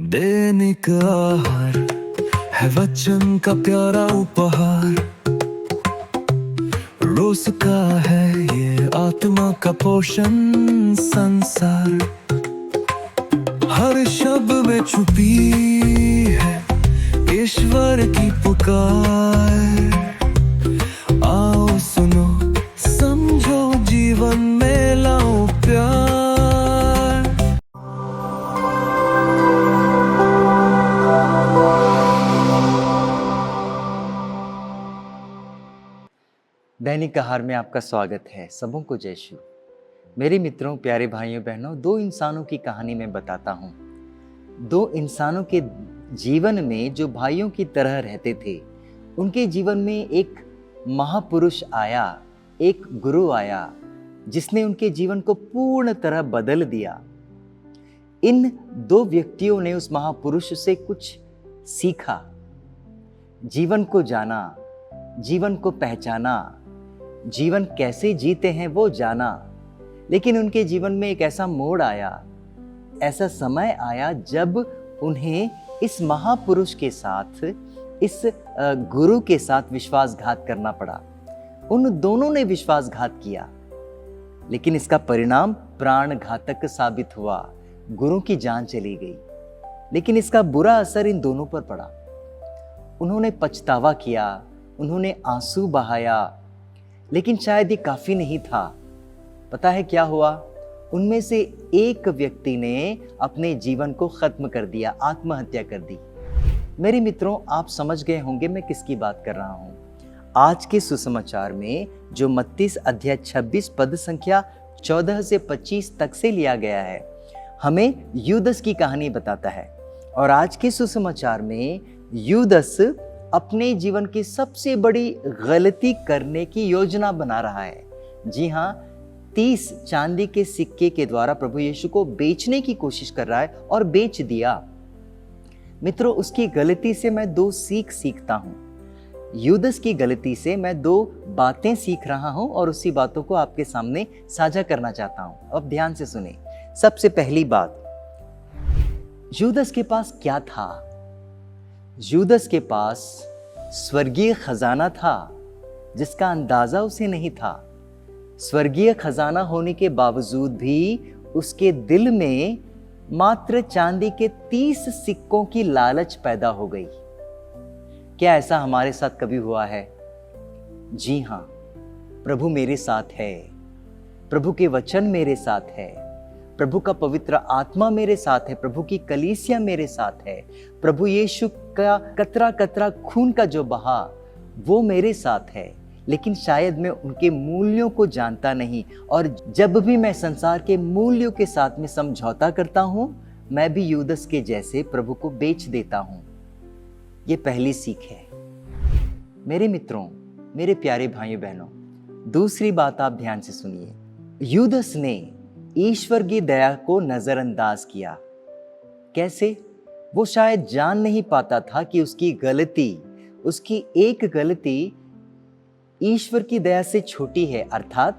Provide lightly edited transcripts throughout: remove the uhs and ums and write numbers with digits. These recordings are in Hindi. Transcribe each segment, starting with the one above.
दैनिक आहार है वचन का प्यारा उपहार। रोज का है ये आत्मा का पोषण संसार। हर शब्द में छुपी है ईश्वर की पुकार। आओ सुनो समझो जीवन में लाओ प्यार। दैनिक आहार में आपका स्वागत है। सबों को जय शिव। मेरे मित्रों, प्यारे भाइयों बहनों, दो इंसानों की कहानी मैं बताता हूँ। दो इंसानों के जीवन में जो भाइयों की तरह रहते थे, उनके जीवन में एक महापुरुष आया, एक गुरु आया, जिसने उनके जीवन को पूर्ण तरह बदल दिया। इन दो व्यक्तियों ने उस महापुरुष से कुछ सीखा, जीवन को जाना, जीवन को पहचाना, जीवन कैसे जीते हैं वो जाना। लेकिन उनके जीवन में एक ऐसा मोड़ आया, ऐसा समय आया जब उन्हें इस महापुरुष के साथ, इस गुरु के साथ विश्वासघात करना पड़ा। उन दोनों ने विश्वासघात किया, लेकिन इसका परिणाम प्राण घातक साबित हुआ। गुरु की जान चली गई, लेकिन इसका बुरा असर इन दोनों पर पड़ा। उन्होंने पछतावा किया, उन्होंने आंसू बहाया, लेकिन शायद ये काफी नहीं था। पता है क्या हुआ? उनमें से एक व्यक्ति ने अपने जीवन को खत्म कर दिया, आत्महत्या कर दी। मेरे मित्रों, आप समझ गए होंगे मैं किसकी बात कर रहा हूं। आज के सुसमाचार में जो मत्ती अध्याय 26 पद संख्या 14 से 25 तक से लिया गया है, हमें यूदस की कहानी बताता है। और आज के सुसमाचार में यूदस अपने जीवन की सबसे बड़ी गलती करने की योजना बना रहा है। जी हाँ, 30 चांदी के सिक्के के द्वारा प्रभु यीशु को बेचने की कोशिश कर रहा है और बेच दिया। मित्रों, उसकी गलती से मैं दो सीखता हूँ। यूदस की गलती से मैं दो बातें सीख रहा हूँ और उसी बातों को आपके सामने साझा करना चाहता हूँ। अब ध्यान से सुने। सबसे पहली बात, यूदस के पास क्या था? यूदस के पास स्वर्गीय खजाना था, जिसका अंदाजा उसे नहीं था। स्वर्गीय खजाना होने के बावजूद भी उसके दिल में मात्र चांदी के 30 सिक्कों की लालच पैदा हो गई। क्या ऐसा हमारे साथ कभी हुआ है? जी हाँ, प्रभु मेरे साथ है, प्रभु के वचन मेरे साथ है, प्रभु का पवित्र आत्मा मेरे साथ है, प्रभु की कलीसिया मेरे साथ है, प्रभु यीशु का कतरा कतरा खून का जो बहा वो मेरे साथ है। लेकिन शायद मैं उनके मूल्यों को जानता नहीं, और जब भी मैं संसार के मूल्यों के साथ में समझौता करता हूं, मैं भी यूदस के जैसे प्रभु को बेच देता हूं। ये पहली सीख है। मेरे मित्रों, मेरे प्यारे भाइयों बहनों, दूसरी बात आप ध्यान से सुनिए। यूदस ने ईश्वर की दया को नजरअंदाज किया। कैसे? वो शायद जान नहीं पाता था कि उसकी एक गलती ईश्वर की दया से छोटी है। अर्थात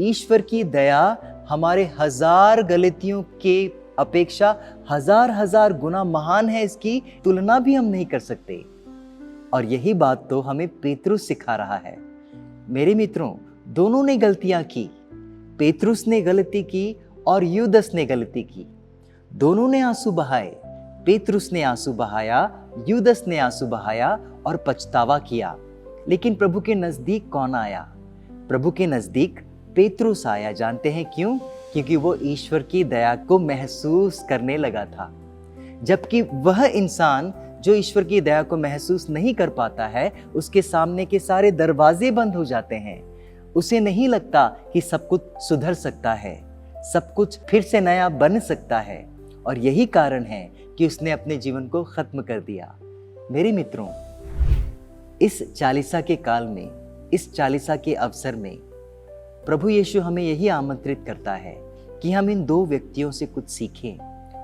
ईश्वर की दया हमारे 1000 गलतियों के अपेक्षा 1000 गुना महान है। इसकी तुलना भी हम नहीं कर सकते। और यही बात तो हमें पेतरुस सिखा रहा है। मेरे मित्रों, दोनों ने गलतियां की। पेतरुस ने गलती की और यूदस ने गलती की। दोनों ने आंसू बहाए। पेतरुस ने आंसू बहाया, यूदस ने आंसू बहाया और पछतावा किया। लेकिन प्रभु के नजदीक कौन आया? प्रभु के नजदीक पेतरुस आया। जानते हैं क्यों? क्योंकि वो ईश्वर की दया को महसूस करने लगा था। जबकि वह इंसान जो ईश्वर की दया को महसूस नहीं कर पाता है, उसके सामने के सारे दरवाजे बंद हो जाते हैं। उसे नहीं लगता कि सब कुछ सुधर सकता है, सब कुछ फिर से नया बन सकता है। और यही कारण है कि उसने अपने जीवन को खत्म कर दिया। मेरे मित्रों, इस चालीसा के काल में, इस चालीसा के अवसर में प्रभु यीशु हमें यही आमंत्रित करता है कि हम इन दो व्यक्तियों से कुछ सीखें,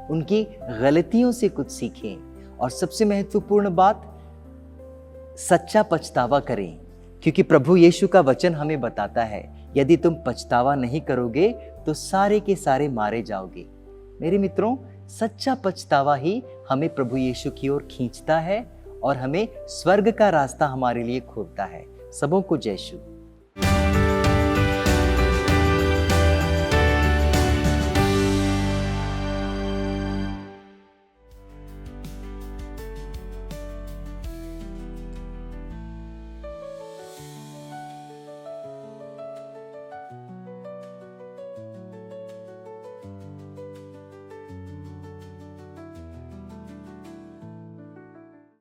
उनकी गलतियों से कुछ सीखें। और सबसे महत्वपूर्ण बात, सच्चा पछतावा करें। क्योंकि प्रभु यीशु का वचन हमें बताता है, यदि तुम पछतावा नहीं करोगे तो सारे के सारे मारे जाओगे। मेरे मित्रों, सच्चा पछतावा ही हमें प्रभु यीशु की ओर खींचता है और हमें स्वर्ग का रास्ता हमारे लिए खोलता है। सबों को जय यीशु।